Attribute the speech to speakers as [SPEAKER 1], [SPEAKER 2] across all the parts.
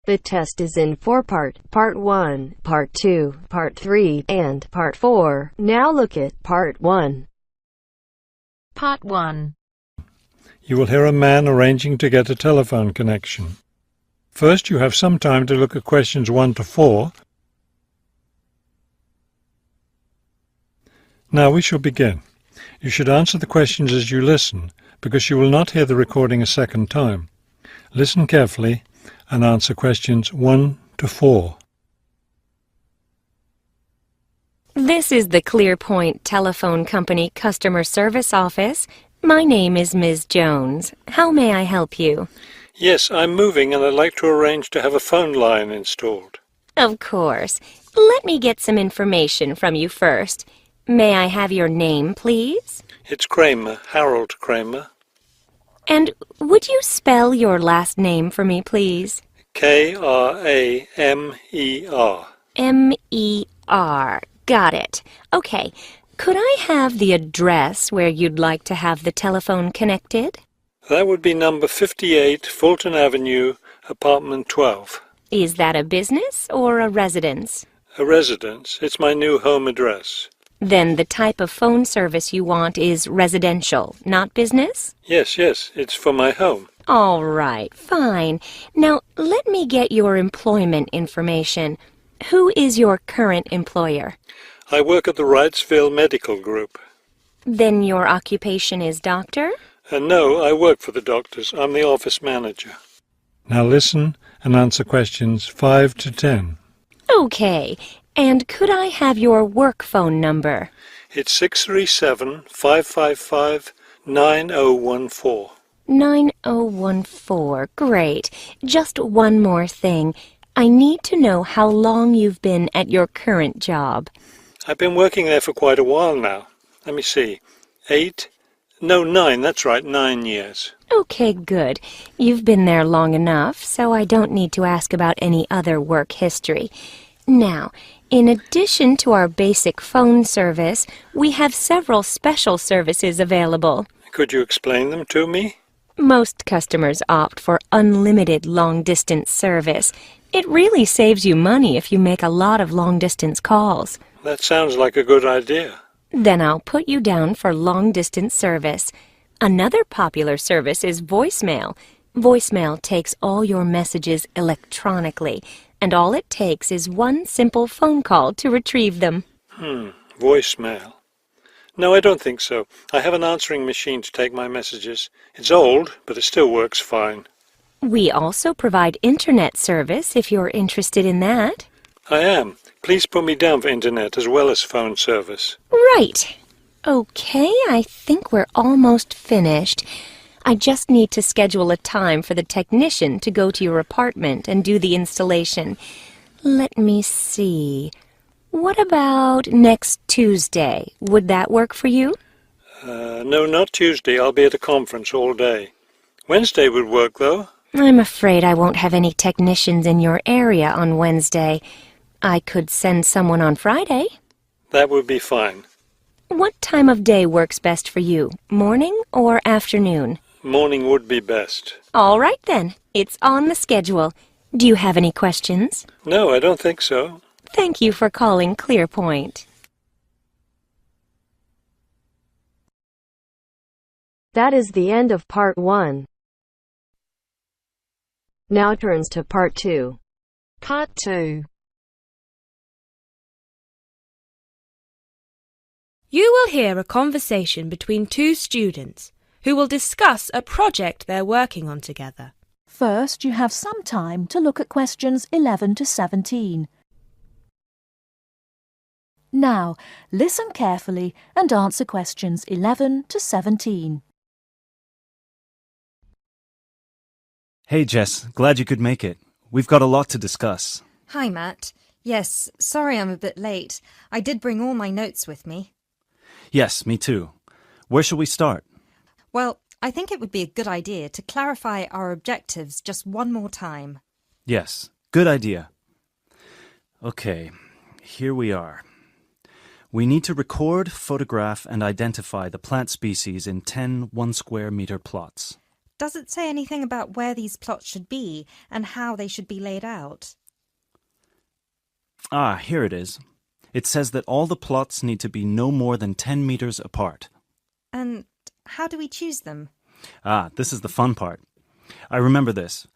[SPEAKER 1] The test is in 4 parts, Part 1, Part 2, Part 3, and Part 4. Now look at Part 1.
[SPEAKER 2] Part 1.
[SPEAKER 3] You will hear a man arranging to get a telephone connection. First, you have some time to look at questions 1 to 4. Now we shall begin. You should answer the questions as you listen, because you will not hear the recording a second time. Listen carefully and answer questions 1 to 4.
[SPEAKER 1] This is the ClearPoint Telephone Company Customer Service Office. My name is Ms. Jones. How may I help you?
[SPEAKER 3] Yes, I'm moving and I'd like to arrange to have a phone line installed.
[SPEAKER 1] Of course. Let me get some information from you first. May I have your name, please?
[SPEAKER 3] It's Kramer, Harold Kramer.
[SPEAKER 1] And would you spell your last name for me, please?
[SPEAKER 3] Kramer.
[SPEAKER 1] M-E-R. Got it. Okay. Could I have the address where you'd like to have the telephone connected?
[SPEAKER 3] That would be number 58, Fulton Avenue, apartment 12.
[SPEAKER 1] Is that a business or a residence?
[SPEAKER 3] A residence. It's my new home address.
[SPEAKER 1] Then the type of phone service you want is residential, not business?
[SPEAKER 3] Yes, it's for my home.
[SPEAKER 1] All right, fine. Now, let me get your employment information. Who is your current employer?
[SPEAKER 3] I work at the Wrightsville Medical Group.
[SPEAKER 1] Then your occupation is doctor?
[SPEAKER 3] No, I work for the doctors. I'm the office manager. Now listen and answer questions 5 to 10.
[SPEAKER 1] Okay. And could I have your work phone number?
[SPEAKER 3] It's 637-555-9014.
[SPEAKER 1] 9014. Great. Just one more thing. I need to know how long you've been at your current job.
[SPEAKER 3] I've been working there for quite a while now. Let me see. 9, that's right, 9 years.
[SPEAKER 1] Okay, good. You've been there long enough, so I don't need to ask about any other work history. Now, in addition to our basic phone service, we have several special services available.
[SPEAKER 3] Could you explain them to me?
[SPEAKER 1] Most customers opt for unlimited long-distance service. It really saves you money if you make a lot of long-distance calls.
[SPEAKER 3] That sounds like a good idea.
[SPEAKER 1] Then I'll put you down for long-distance service. Another popular service is voicemail. Voicemail takes all your messages electronically, and all it takes is one simple phone call to retrieve them.
[SPEAKER 3] Voicemail. No, I don't think so. I have an answering machine to take my messages. It's old, but it still works fine.
[SPEAKER 1] We also provide internet service if you're interested in that.
[SPEAKER 3] I am. Please put me down for internet as well as phone service.
[SPEAKER 1] Right. Okay, I think we're almost finished. I just need to schedule a time for the technician to go to your apartment and do the installation. Let me see. What about next Tuesday? Would that work for you?
[SPEAKER 3] No, not Tuesday. I'll be at a conference all day. Wednesday would work, though.
[SPEAKER 1] I'm afraid I won't have any technicians in your area on Wednesday. I could send someone on Friday.
[SPEAKER 3] That would be fine.
[SPEAKER 1] What time of day works best for you? Morning or afternoon?
[SPEAKER 3] Morning would be best.
[SPEAKER 1] All right, then. It's on the schedule. Do you have any questions?
[SPEAKER 3] No, I don't think so.
[SPEAKER 1] Thank you for calling ClearPoint. That is the end of Part 1. Now turns to Part 2.
[SPEAKER 2] Part 2.
[SPEAKER 4] You will hear a conversation between two students who will discuss a project they're working on together.
[SPEAKER 5] First, you have some time to look at questions 11 to 17. Now, listen carefully and answer questions 11 to 17.
[SPEAKER 6] Hey, Jess. Glad you could make it. We've got a lot to discuss.
[SPEAKER 7] Hi, Matt. Yes, sorry I'm a bit late. I did bring all my notes with me.
[SPEAKER 6] Yes, me too. Where shall we start?
[SPEAKER 7] Well, I think it would be a good idea to clarify our objectives just one more time.
[SPEAKER 6] Yes, good idea. Okay, here we are. We need to record, photograph, and identify the plant species in 10 1-square-meter plots.
[SPEAKER 7] does it say anything about where these plots should be and how they should be laid out?
[SPEAKER 6] Ah, here it is. It says that all the plots need to be no more than 10 meters apart.
[SPEAKER 7] And how do we choose them?
[SPEAKER 6] Ah, this is the fun part. I remember this.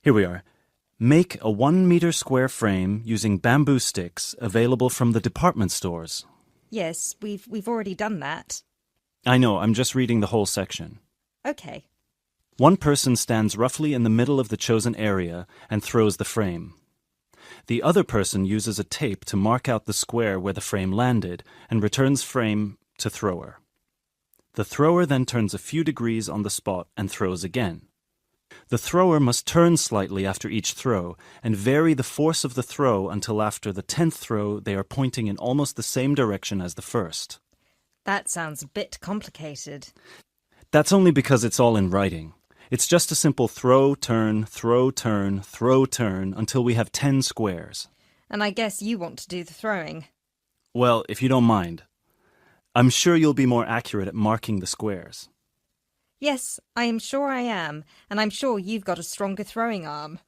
[SPEAKER 6] Here we are. Make a 1 meter square frame using bamboo sticks available from the department stores.
[SPEAKER 7] Yes, we've already done that.
[SPEAKER 6] I know, I'm just reading the whole section.
[SPEAKER 7] Okay.
[SPEAKER 6] One person stands roughly in the middle of the chosen area and throws the frame. The other person uses a tape to mark out the square where the frame landed and returns frame to thrower. The thrower then turns a few degrees on the spot and throws again. The thrower must turn slightly after each throw and vary the force of the throw until after the 10th throw they are pointing in almost the same direction as the first.
[SPEAKER 7] That sounds a bit complicated.
[SPEAKER 6] That's only because it's all in writing. It's just a simple throw, turn, throw, turn, throw, turn until we have 10 squares.
[SPEAKER 7] And I guess you want to do the throwing.
[SPEAKER 6] Well, if you don't mind. I'm sure you'll be more accurate at marking the squares.
[SPEAKER 7] Yes, I am sure I am, and I'm sure you've got a stronger throwing arm.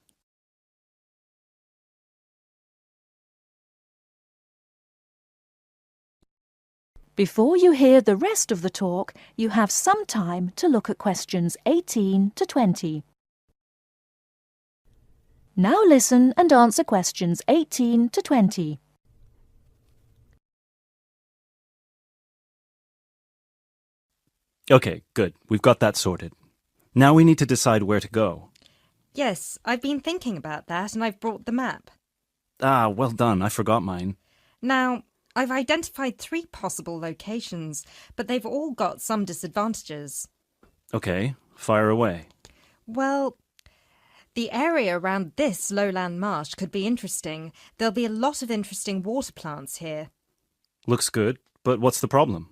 [SPEAKER 5] Before you hear the rest of the talk, you have some time to look at questions 18 to 20. Now listen and answer questions 18 to 20.
[SPEAKER 6] Okay, good. We've got that sorted. Now we need to decide where to go.
[SPEAKER 7] Yes, I've been thinking about that and I've brought the map.
[SPEAKER 6] Ah, well done. I forgot mine.
[SPEAKER 7] Now, I've identified 3 possible locations, but they've all got some disadvantages.
[SPEAKER 6] Okay, fire away.
[SPEAKER 7] Well, the area around this lowland marsh could be interesting. There'll be a lot of interesting water plants here.
[SPEAKER 6] Looks good, but what's the problem?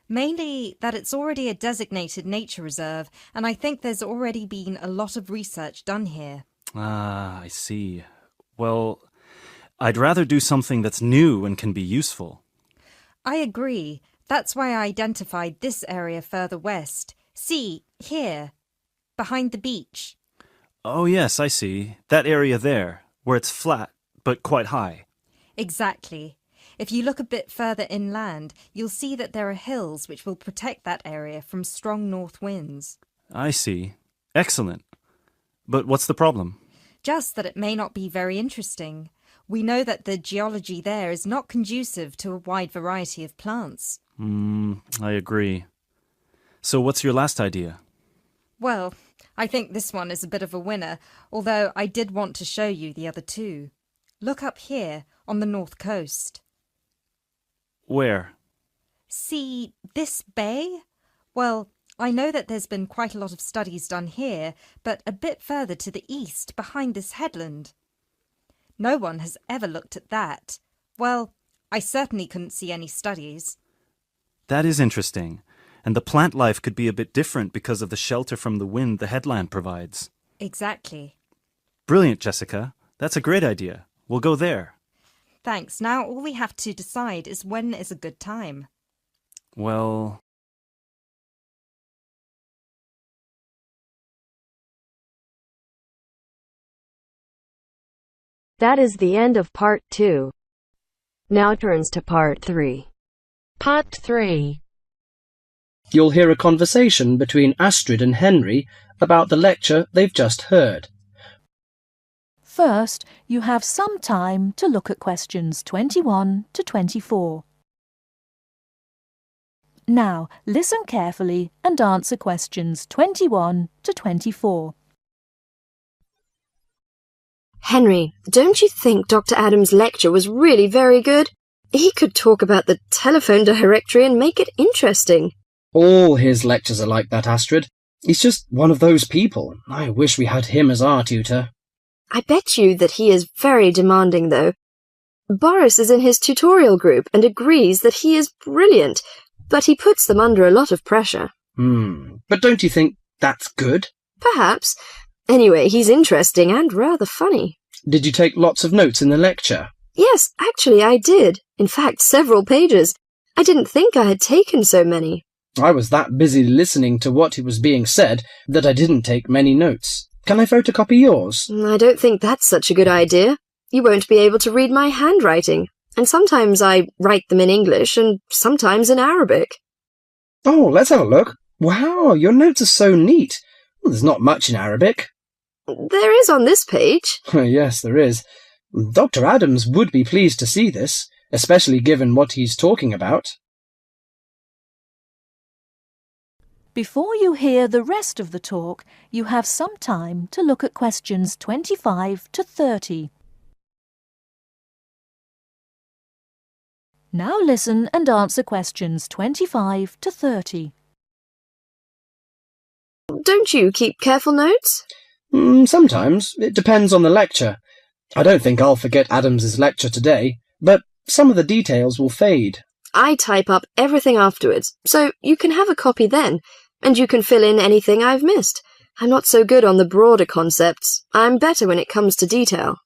[SPEAKER 7] Mainly that it's already a designated nature reserve, and I think there's already been a lot of research done here.
[SPEAKER 6] Ah, I see. Well, I'd rather do something that's new and can be useful.
[SPEAKER 7] I agree. That's why I identified this area further west. See, here, behind the beach.
[SPEAKER 6] Oh yes, I see. That area there, where it's flat, but quite high.
[SPEAKER 7] Exactly. If you look a bit further inland, you'll see that there are hills which will protect that area from strong north winds.
[SPEAKER 6] I see. Excellent. But what's the problem?
[SPEAKER 7] Just that it may not be very interesting. We know that the geology there is not conducive to a wide variety of plants.
[SPEAKER 6] I agree. So what's your last idea?
[SPEAKER 7] Well, I think this one is a bit of a winner, although I did want to show you the other 2. Look up here, on the north coast.
[SPEAKER 6] Where?
[SPEAKER 7] See this bay? Well, I know that there's been quite a lot of studies done here, but a bit further to the east, behind this headland. No one has ever looked at that. Well, I certainly couldn't see any studies.
[SPEAKER 6] That is interesting. And the plant life could be a bit different because of the shelter from the wind the headland provides.
[SPEAKER 7] Exactly.
[SPEAKER 6] Brilliant, Jessica. That's a great idea. We'll go there.
[SPEAKER 7] Thanks. Now all we have to decide is when is a good time.
[SPEAKER 6] Well...
[SPEAKER 8] That is the end of part 2. Now turns to part 3.
[SPEAKER 2] Part 3.
[SPEAKER 9] You'll hear a conversation between Astrid and Henry about the lecture they've just heard.
[SPEAKER 5] First, you have some time to look at questions 21 to 24. Now, listen carefully and answer questions 21 to 24.
[SPEAKER 8] Henry, don't you think Dr. Adams' lecture was really very good? He could talk about the telephone directory and make it interesting.
[SPEAKER 9] All his lectures are like that, Astrid. He's just one of those people. I wish we had him as our tutor.
[SPEAKER 8] I bet you that he is very demanding, though. Boris is in his tutorial group and agrees that he is brilliant, but he puts them under a lot of pressure.
[SPEAKER 9] But don't you think that's good?
[SPEAKER 8] Perhaps. Anyway, he's interesting and rather funny.
[SPEAKER 9] Did you take lots of notes in the lecture?
[SPEAKER 8] Yes, actually I did. In fact, several pages. I didn't think I had taken so many.
[SPEAKER 9] I was that busy listening to what was being said that I didn't take many notes. Can I photocopy yours?
[SPEAKER 8] I don't think that's such a good idea. You won't be able to read my handwriting, and sometimes I write them in English and sometimes in Arabic.
[SPEAKER 9] Oh, let's have a look. Wow, your notes are so neat. Well, there's not much in Arabic.
[SPEAKER 8] There is on this page.
[SPEAKER 9] Yes, there is. Dr. Adams would be pleased to see this, especially given what he's talking about.
[SPEAKER 5] Before you hear the rest of the talk, you have some time to look at questions 25 to 30. Now listen and answer questions 25 to 30.
[SPEAKER 8] Don't you keep careful notes?
[SPEAKER 9] Sometimes. It depends on the lecture. I don't think I'll forget Adams's lecture today, but some of the details will fade.
[SPEAKER 8] I type up everything afterwards, so you can have a copy then, and you can fill in anything I've missed. I'm not so good on the broader concepts. I'm better when it comes to detail.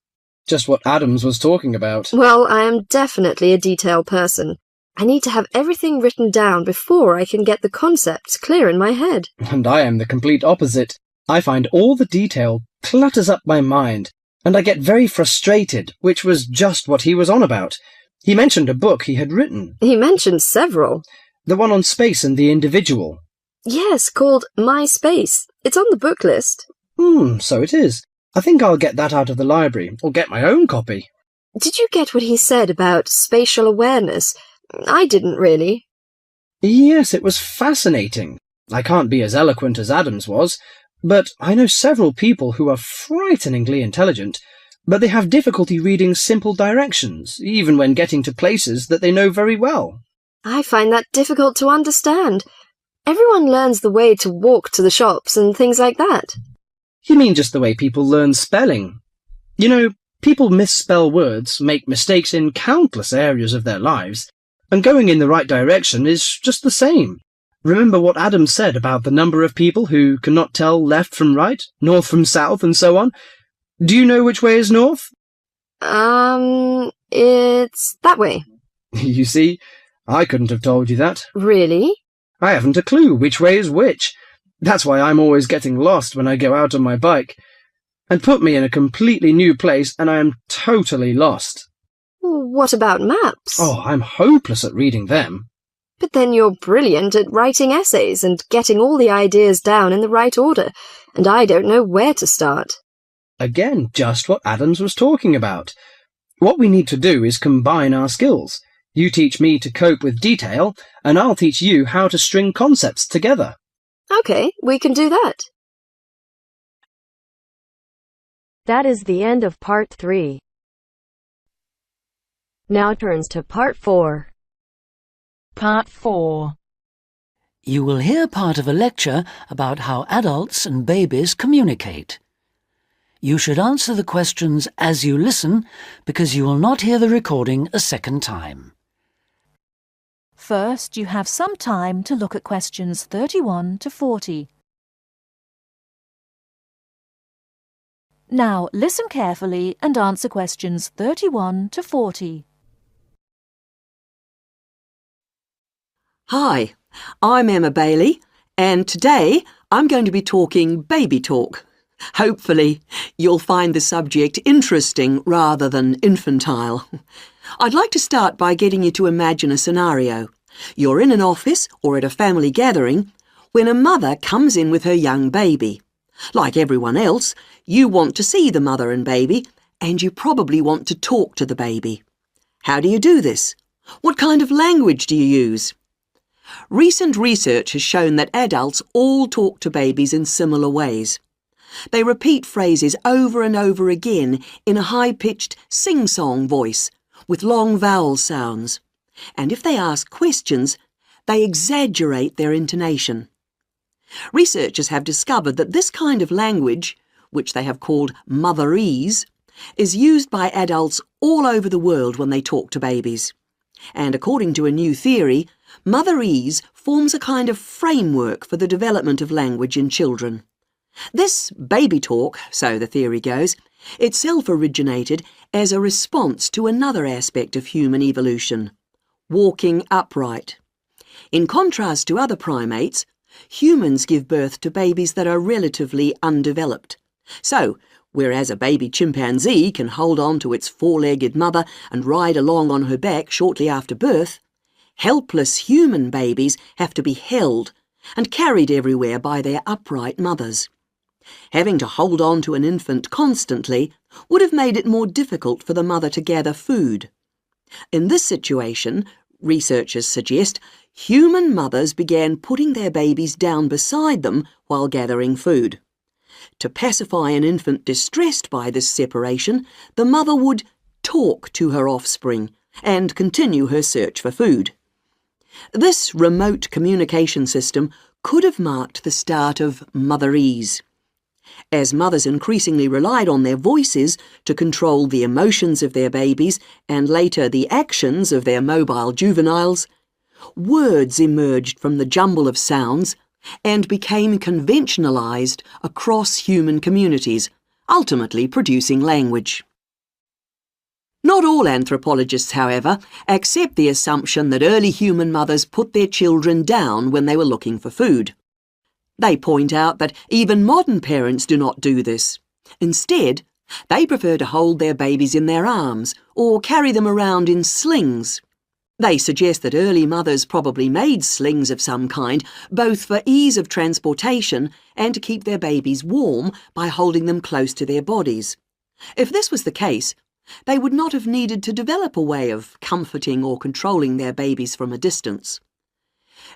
[SPEAKER 9] Just what Adams was talking about.
[SPEAKER 8] Well, I am definitely a detail person. I need to have everything written down before I can get the concepts clear in my head.
[SPEAKER 9] And I am the complete opposite. I find all the detail clutters up my mind, and I get very frustrated, which was just what he was on about. He mentioned a book he had written.
[SPEAKER 8] He mentioned several.
[SPEAKER 9] The one on space and the individual.
[SPEAKER 8] Yes, called My Space. It's on the book list.
[SPEAKER 9] So it is. I think I'll get that out of the library, or get my own copy.
[SPEAKER 8] Did you get what he said about spatial awareness? I didn't really.
[SPEAKER 9] Yes, it was fascinating. I can't be as eloquent as Adams was, but I know several people who are frighteningly intelligent, but they have difficulty reading simple directions, even when getting to places that they know very well.
[SPEAKER 8] I find that difficult to understand. Everyone learns the way to walk to the shops and things like that.
[SPEAKER 9] You mean just the way people learn spelling? You know, people misspell words, make mistakes in countless areas of their lives, and going in the right direction is just the same. Remember what Adam said about the number of people who cannot tell left from right, north from south, and so on? Do you know which way is north?
[SPEAKER 8] It's that way.
[SPEAKER 9] You see, I couldn't have told you that.
[SPEAKER 8] Really?
[SPEAKER 9] I haven't a clue which way is which. That's why I'm always getting lost when I go out on my bike. And put me in a completely new place and I am totally lost.
[SPEAKER 8] What about maps?
[SPEAKER 9] Oh, I'm hopeless at reading them.
[SPEAKER 8] But then you're brilliant at writing essays and getting all the ideas down in the right order, and I don't know where to start.
[SPEAKER 9] Again, just what Adams was talking about. What we need to do is combine our skills. You teach me to cope with detail, and I'll teach you how to string concepts together.
[SPEAKER 8] Okay, we can do that.
[SPEAKER 2] That is the end of part 3. Now turns to part 4.
[SPEAKER 10] Part 4. You will hear part of a lecture about how adults and babies communicate. You should answer the questions as you listen because you will not hear the recording a second time.
[SPEAKER 5] First, you have some time to look at questions 31 to 40. Now, listen carefully and answer questions 31 to 40.
[SPEAKER 11] Hi, I'm Emma Bailey, and today I'm going to be talking baby talk. Hopefully, you'll find the subject interesting rather than infantile. I'd like to start by getting you to imagine a scenario. You're in an office or at a family gathering when a mother comes in with her young baby. Like everyone else, you want to see the mother and baby, and you probably want to talk to the baby. How do you do this? What kind of language do you use? Recent research has shown that adults all talk to babies in similar ways. They repeat phrases over and over again in a high-pitched sing-song voice with long vowel sounds. And if they ask questions, they exaggerate their intonation. Researchers have discovered that this kind of language, which they have called motherese, is used by adults all over the world when they talk to babies. And according to a new theory, motherese forms a kind of framework for the development of language in children. This baby talk, so the theory goes, itself originated as a response to another aspect of human evolution, walking upright. In contrast to other primates, humans give birth to babies that are relatively undeveloped. So, whereas a baby chimpanzee can hold on to its four-legged mother and ride along on her back shortly after birth, helpless human babies have to be held and carried everywhere by their upright mothers. Having to hold on to an infant constantly would have made it more difficult for the mother to gather food. In this situation, researchers suggest, human mothers began putting their babies down beside them while gathering food. To pacify an infant distressed by this separation, the mother would talk to her offspring and continue her search for food. This remote communication system could have marked the start of motherese. As mothers increasingly relied on their voices to control the emotions of their babies and later the actions of their mobile juveniles, words emerged from the jumble of sounds and became conventionalized across human communities, ultimately producing language. Not all anthropologists, however, accept the assumption that early human mothers put their children down when they were looking for food. They point out that even modern parents do not do this. Instead, they prefer to hold their babies in their arms or carry them around in slings. They suggest that early mothers probably made slings of some kind, both for ease of transportation and to keep their babies warm by holding them close to their bodies. If this was the case, they would not have needed to develop a way of comforting or controlling their babies from a distance.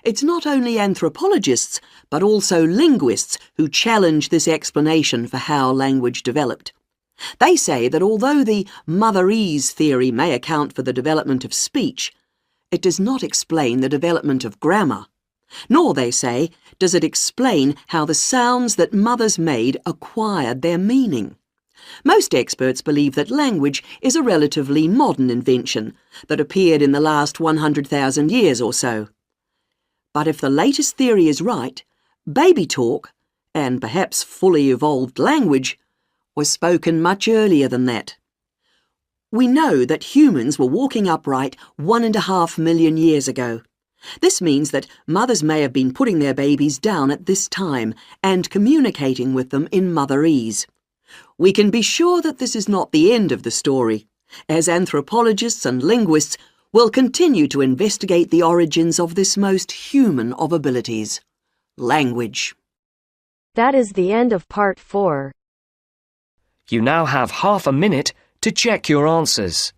[SPEAKER 11] It's not only anthropologists, but also linguists who challenge this explanation for how language developed. They say that although the motherese theory may account for the development of speech, it does not explain the development of grammar. Nor, they say, does it explain how the sounds that mothers made acquired their meaning. Most experts believe that language is a relatively modern invention that appeared in the last 100,000 years or so. But if the latest theory is right, baby talk, and perhaps fully evolved language, was spoken much earlier than that. We know that humans were walking upright 1.5 million years ago. This means that mothers may have been putting their babies down at this time and communicating with them in motherese. We can be sure that this is not the end of the story, as anthropologists and linguists will continue to investigate the origins of this most human of abilities, language.
[SPEAKER 2] That is the end of part 4.
[SPEAKER 12] You now have half a minute to check your answers.